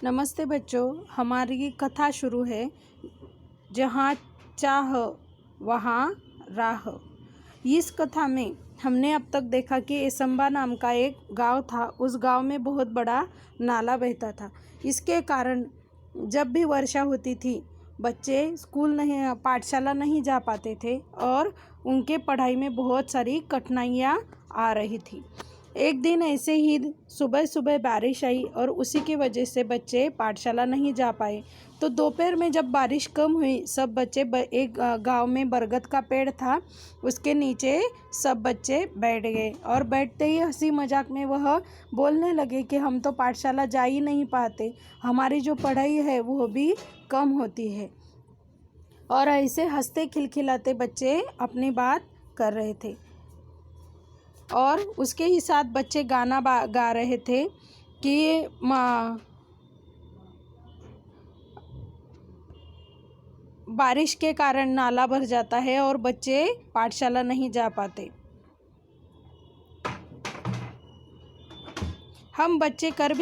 नमस्ते बच्चों, हमारी कथा शुरू है। जहाँ चाह वहाँ राह। इस कथा में हमने अब तक देखा कि एसंबा नाम का एक गांव था। उस गांव में बहुत बड़ा नाला बहता था। इसके कारण जब भी वर्षा होती थी, बच्चे पाठशाला नहीं जा पाते थे और उनके पढ़ाई में बहुत सारी कठिनाइयाँ आ रही थी। एक दिन ऐसे ही सुबह सुबह बारिश आई और उसी की वजह से बच्चे पाठशाला नहीं जा पाए। तो दोपहर में जब बारिश कम हुई, सब बच्चे एक गांव में बरगद का पेड़ था, उसके नीचे सब बच्चे बैठ गए और बैठते ही हंसी मजाक में वह बोलने लगे कि हम तो पाठशाला जा ही नहीं पाते, हमारी जो पढ़ाई है वो भी कम होती है। और ऐसे हंसते खिलखिलाते बच्चे अपनी बात कर रहे थे और उसके ही साथ बच्चे गाना गा रहे थे कि बारिश के कारण नाला भर जाता है और बच्चे पाठशाला नहीं जा पाते। हम बच्चे कर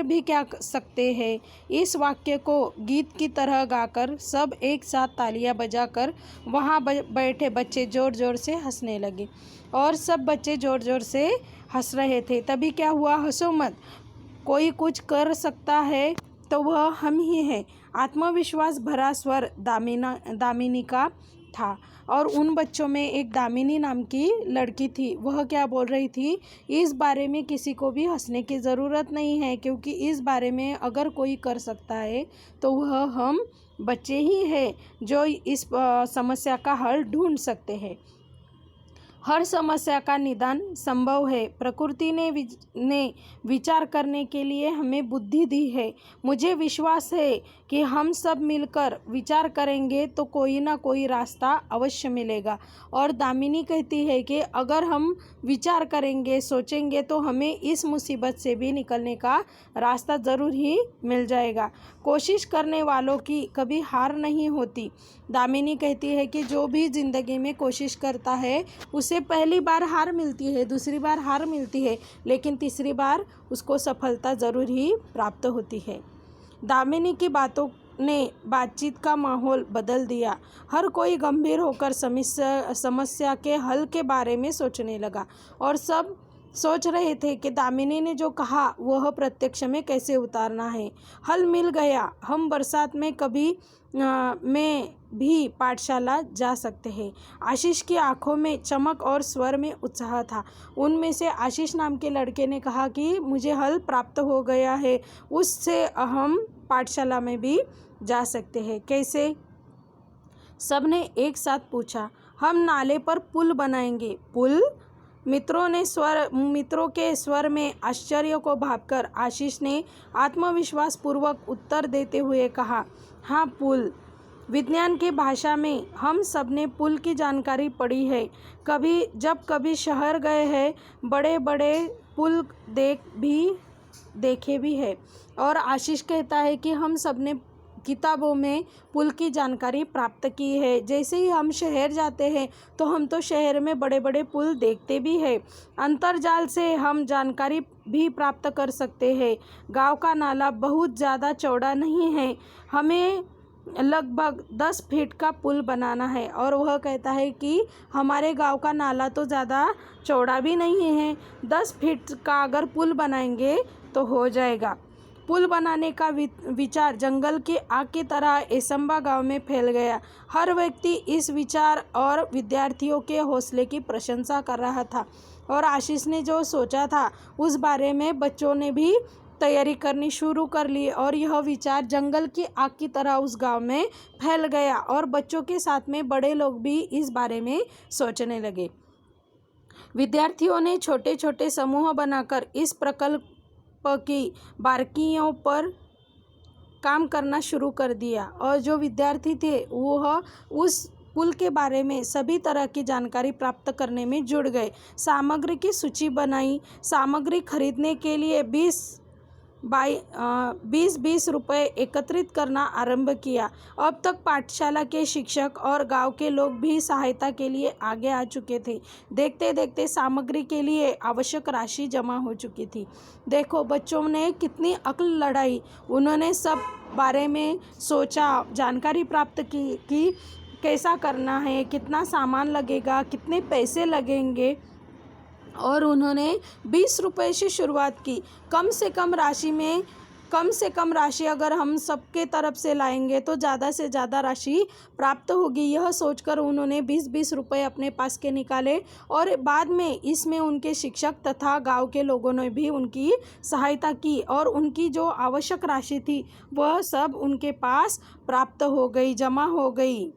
भी क्या सकते हैं। इस वाक्य को गीत की तरह गाकर सब एक साथ तालियां बजाकर वहाँ बैठे बच्चे ज़ोर ज़ोर से हंसने लगे और सब बच्चे ज़ोर ज़ोर से हंस रहे थे। तभी क्या हुआ, हंसो मत, कोई कुछ कर सकता है तो वह हम ही हैं। आत्मविश्वास भरा स्वर दामिनी का था और उन बच्चों में एक दामिनी नाम की लड़की थी। वह क्या बोल रही थी, इस बारे में किसी को भी हंसने की ज़रूरत नहीं है, क्योंकि इस बारे में अगर कोई कर सकता है तो वह हम बच्चे ही हैं जो इस समस्या का हल ढूंढ सकते हैं। हर समस्या का निदान संभव है। प्रकृति ने विचार करने के लिए हमें बुद्धि दी है। मुझे विश्वास है कि हम सब मिलकर विचार करेंगे तो कोई ना कोई रास्ता अवश्य मिलेगा। और दामिनी कहती है कि अगर हम विचार करेंगे, सोचेंगे तो हमें इस मुसीबत से भी निकलने का रास्ता ज़रूर ही मिल जाएगा। कोशिश करने वालों की कभी हार नहीं होती। दामिनी कहती है कि जो भी ज़िंदगी में कोशिश करता है उसे पहली बार हार मिलती है, दूसरी बार हार मिलती है, लेकिन तीसरी बार उसको सफलता ज़रूर ही प्राप्त होती है। दामिनी की बातों ने बातचीत का माहौल बदल दिया। हर कोई गंभीर होकर समस्या के हल के बारे में सोचने लगा और सब सोच रहे थे कि दामिनी ने जो कहा वह प्रत्यक्ष में कैसे उतारना है। हल मिल गया। हम बरसात में में भी पाठशाला जा सकते हैं। आशीष की आंखों में चमक और स्वर में उत्साह था। उनमें से आशीष नाम के लड़के ने कहा कि मुझे हल प्राप्त हो गया है, उससे हम पाठशाला में भी जा सकते हैं। कैसे? सबने एक साथ पूछा। हम नाले पर पुल बनाएंगे। पुल? मित्रों के स्वर में आश्चर्य को भांपकर आशीष ने आत्मविश्वास पूर्वक उत्तर देते हुए कहा, हाँ, पुल। विज्ञान की भाषा में हम सबने पुल की जानकारी पढ़ी है। जब कभी शहर गए हैं, बड़े बड़े पुल देखे भी है। और आशीष कहता है कि हम सबने किताबों में पुल की जानकारी प्राप्त की है। जैसे ही हम शहर जाते हैं तो हम तो शहर में बड़े बड़े पुल देखते भी हैं। अंतर्जाल से हम जानकारी भी प्राप्त कर सकते हैं। गांव का नाला बहुत ज़्यादा चौड़ा नहीं है, हमें लगभग 10 फीट का पुल बनाना है। और वह कहता है कि हमारे गांव का नाला तो ज़्यादा चौड़ा भी नहीं है, 10 फीट का अगर पुल बनाएंगे तो हो जाएगा। पुल बनाने का विचार जंगल की आग की तरह एसंबा गांव में फैल गया। हर व्यक्ति इस विचार और विद्यार्थियों के हौसले की प्रशंसा कर रहा था और आशीष ने जो सोचा था उस बारे में बच्चों ने भी तैयारी करनी शुरू कर ली और यह विचार जंगल की आग की तरह उस गांव में फैल गया और बच्चों के साथ में बड़े लोग भी इस बारे में सोचने लगे। विद्यार्थियों ने छोटे छोटे समूह बनाकर इस प्रकल्प की बारीकियों पर काम करना शुरू कर दिया और जो विद्यार्थी थे वह उस पुल के बारे में सभी तरह की जानकारी प्राप्त करने में जुड़ गए। सामग्री की सूची बनाई। सामग्री खरीदने के लिए 20 20-20 रुपये एकत्रित करना आरंभ किया। अब तक पाठशाला के शिक्षक और गांव के लोग भी सहायता के लिए आगे आ चुके थे। देखते देखते सामग्री के लिए आवश्यक राशि जमा हो चुकी थी। देखो बच्चों ने कितनी अक्ल लड़ाई, उन्होंने सब बारे में सोचा, जानकारी प्राप्त की कि कैसा करना है, कितना सामान लगेगा, कितने पैसे लगेंगे, और उन्होंने 20 रुपये से शुरुआत की। कम से कम राशि अगर हम सबके तरफ से लाएंगे तो ज़्यादा से ज़्यादा राशि प्राप्त होगी। यह सोचकर उन्होंने 20-20 रुपये अपने पास के निकाले और बाद में इसमें उनके शिक्षक तथा गांव के लोगों ने भी उनकी सहायता की और उनकी जो आवश्यक राशि थी वह सब उनके पास प्राप्त हो गई, जमा हो गई।